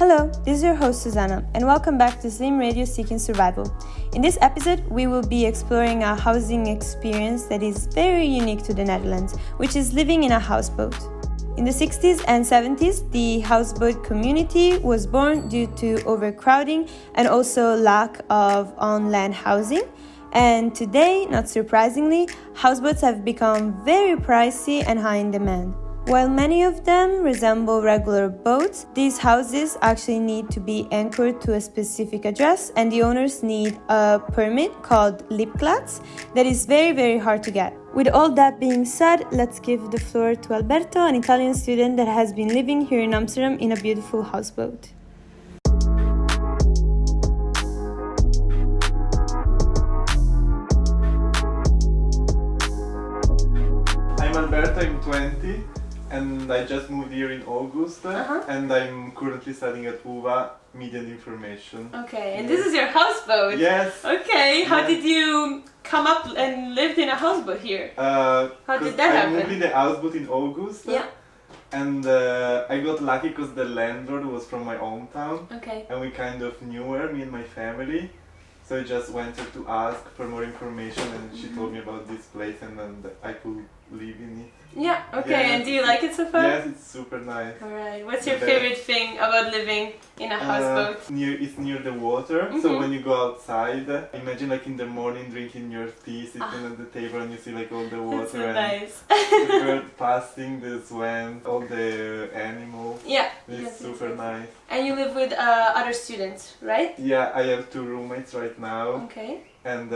Hello, this is your host Susanna, and welcome back to Slim Radio Seeking Survival. In this episode, we will be exploring a housing experience that is very unique to the Netherlands, which is living in a houseboat. In the 60s and 70s, the houseboat community was born due to overcrowding and also lack of on-land housing. And today, not surprisingly, houseboats have become very pricey and high in demand. While many of them resemble regular boats, these houses actually need to be anchored to a specific address, and the owners need a permit called Lipklats that is very hard to get. With all that being said, let's give the floor to Alberto, an Italian student that has been living here in Amsterdam in a beautiful houseboat. I'm Alberto, I'm 20 and I just moved here in August and I'm currently studying at UVA Media and Information. Okay, and this is your houseboat? Yes. Okay, how did you come up and lived in a houseboat here? How did that happen? I moved in the houseboat in August. Yeah. And I got lucky because the landlord was from my hometown. Okay. And we kind of knew her, me and my family. So I just went there to ask for more information and she told me about this place and then I could live in it. Yeah, okay, Yes. And do you like it so far? Yes, it's super nice. Alright, what's your favorite thing about living in a houseboat? It's near the water, so when you go outside, imagine like in the morning drinking your tea, sitting at the table and you see like all the water That's so and nice. the bird passing, the swan, all the animals. Yeah. It's yes, super yes. nice. And you live with other students, right? Yeah, I have 2 roommates right now. Okay. And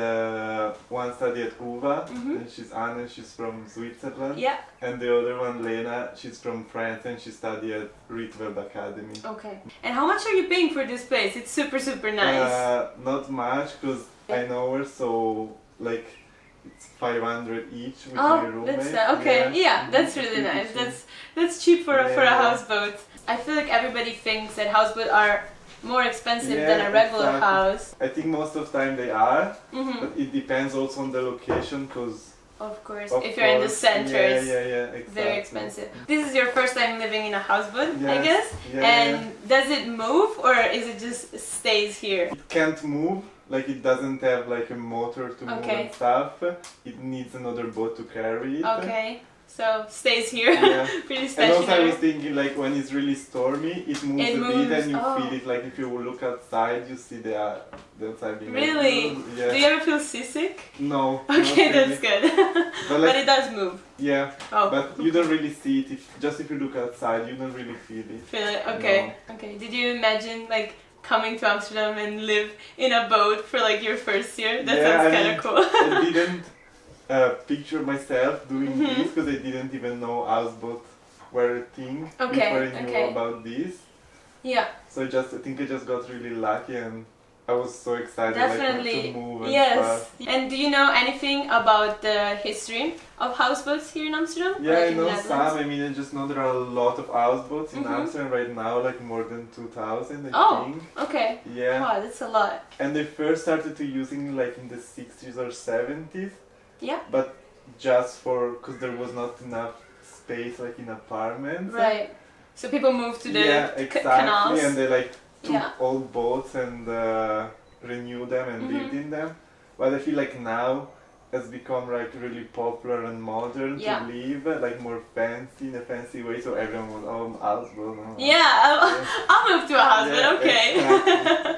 one study at UVA, and she's Anna, she's from Switzerland. Yeah. And the other one, Lena, she's from France and she studied at Rightful Academy. Okay. And how much are you paying for this place? It's super nice. Not much, because I know her, so like it's 500 each with my Oh, roommate. that's okay. Yeah, that's really nice. That's cheap for a houseboat. I feel like everybody thinks that houseboats are more expensive than a regular house. I think most of the time they are, but it depends also on the location, because of course, if you're in the center, it's exactly. very expensive. This is your first time living in a houseboat, Yes. I guess? And does it move or is it just stays here? It can't move, like it doesn't have like a motor to move and stuff. It needs another boat to carry it. Okay. So stays here, pretty stationary. stationary. And also I was thinking like when it's really stormy, it moves a bit and you feel it, like if you look outside you see the outside being really? Like, yeah. Do you ever feel seasick? No. Okay, that's good. But it does move. Yeah, but you don't really see it, if you look outside you don't really feel it. Feel it, okay. No. Okay, did you imagine like coming to Amsterdam and live in a boat for like your first year? That sounds kind of cool. I didn't picture myself doing this because I didn't even know houseboats were a thing before I knew about this. Yeah. So I think I just got really lucky and I was so excited like, to move and stuff. And do you know anything about the history of houseboats here in Amsterdam? Yeah, I know some. I mean, I just know there are a lot of houseboats in Amsterdam right now, like more than 2,000 I think. Okay. Yeah. Wow, that's a lot. And they first started to using like in the 60s or 70s. Yeah. But just because there was not enough space like in apartments. Right. So people moved to the canals. And they like took old boats and renewed them and lived in them. But I feel like now it's become like really popular and modern to live, like more fancy in a fancy way. So everyone was houseboat. I'll move to a houseboat. Okay. Exactly.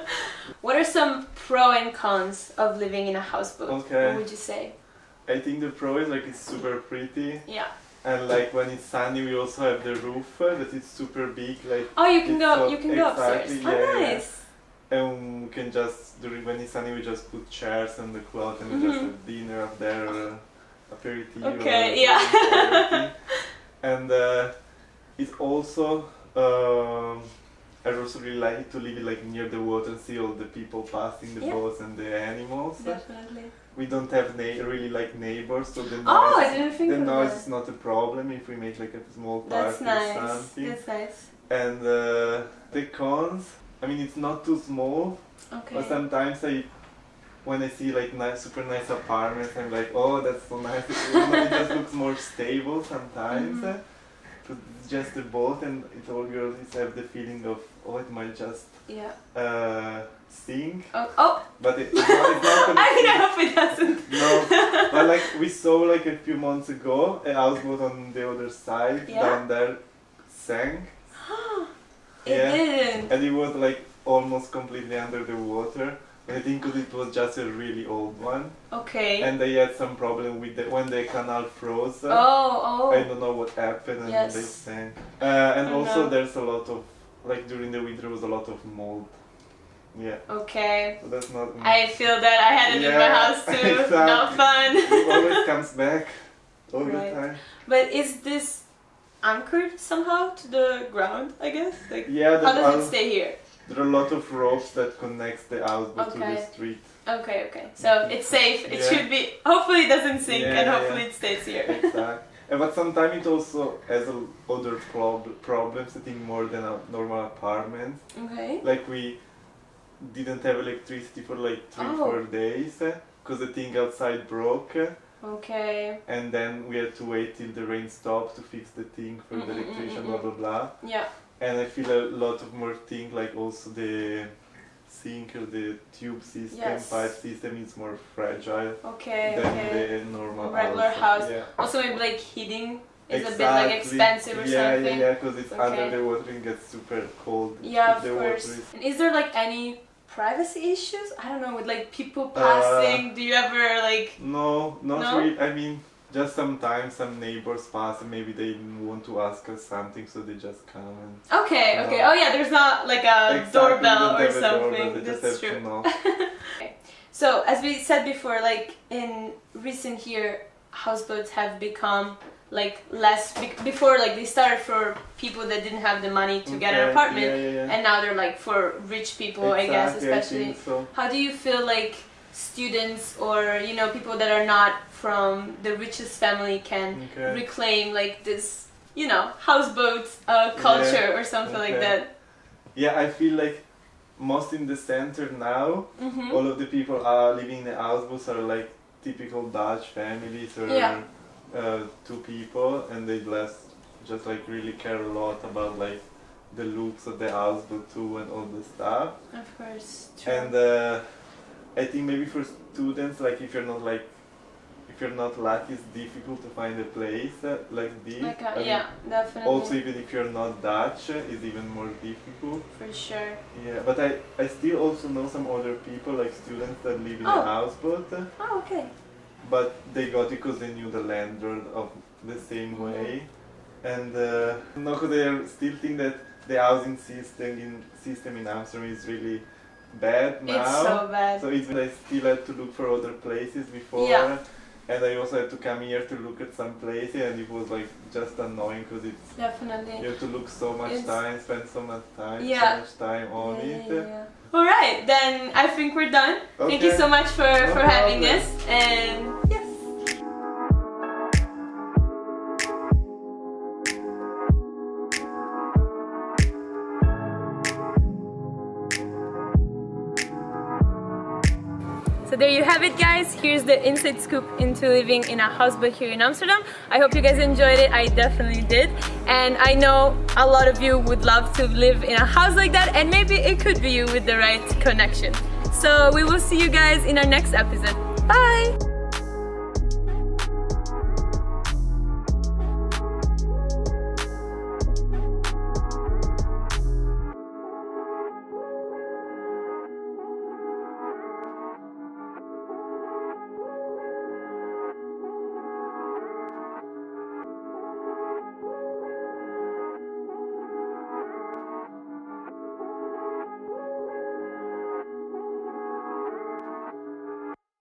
What are some pro and cons of living in a houseboat? Okay. What would you say? I think the pro is like it's super pretty. Yeah. And like when it's sunny, we also have the roof that is super big. Like you can go upstairs. Oh, nice. And we can just when it's sunny, we just put chairs and the cloth and we just have dinner up there or aperitif. Okay, yeah. And it's also I also really like to live like near the water and see all the people passing the boats and the animals. Definitely. We don't have really like neighbors, so the noise, I didn't think the noise is not a problem if we make like a small party or something. That's nice. And the cons, I mean it's not too small, but sometimes when I see like super nice apartments, I'm like, oh that's so nice. It just looks more stable sometimes. because it's just a boat, and it always have the feeling of, oh, it might just sink. But it's not I mean, I hope it doesn't. No, but like we saw like a few months ago, a houseboat on the other side down there sank. It didn't. And it was like almost completely under the water. I think because it was just a really old one. Okay. And they had some problem with when the canal froze. Oh. I don't know what happened, and they sank. And also there's a lot of, like during the winter, was a lot of mold. Yeah. Okay. So that's not. I feel that I had it in my house too. Exactly. Not fun. It always comes back all the time. But is this anchored somehow to the ground, I guess? Like, yeah. How does it stay here? There are a lot of ropes that connects the houseboat to the street. Okay. So it's safe. It should be. Hopefully it doesn't sink, and hopefully it stays here. Exactly. But sometimes it also has other problems, I think, more than a normal apartment. Okay. Like we didn't have electricity for like 3-4 days because the thing outside broke. Okay. And then we had to wait till the rain stopped to fix the thing for the electrician, blah blah blah. Yeah. And I feel a lot of more things, like also the sink or the tube system, pipe system is more fragile than the normal regular house. Yeah. Also maybe like heating is a bit like expensive or something. Yeah, because it's under the water and gets super cold. Yeah, of course. And is there like any privacy issues? I don't know, with like people passing, do you ever like... No, not really. I mean, just sometimes some neighbors pass and maybe they want to ask us something, so they just come and... Okay. Oh yeah, there's not like a doorbell or something. That's true. Okay. So, as we said before, like in recent year, houseboats have become like less, before like they started for people that didn't have the money to get an apartment, and now they're like for rich people, I guess, especially. How do you feel like students or people that are not from the richest family can reclaim like this houseboat culture or something like that? Yeah, I feel like most in the center now, all of the people are living in the houseboats are like typical Dutch families or 2 people, and they just like really care a lot about like the looks of the houseboat too and all the stuff. Of course, true. And I think maybe for students, like if you're not lucky, it's difficult to find a place like this. Definitely. Also, even if you're not Dutch, it's even more difficult. For sure. Yeah, but I still also know some other people, like students that live in a houseboat. Oh, okay. But they got it because they knew the landlord of the same way. And because they still think that the housing system in Amsterdam is really bad now. It's so bad. So I still had to look for other places before. And I also had to come here to look at some places, and it was like just annoying because it's definitely you have to look so much time, spend so much time on it. Alright, then I think we're done. Okay. Thank you so much for having us, and yes. So there you have it, guys. Here's the inside scoop into living in a houseboat here in Amsterdam. I hope you guys enjoyed it. I definitely did. And I know a lot of you would love to live in a house like that, and maybe it could be you with the right connection. So we will see you guys in our next episode. Bye!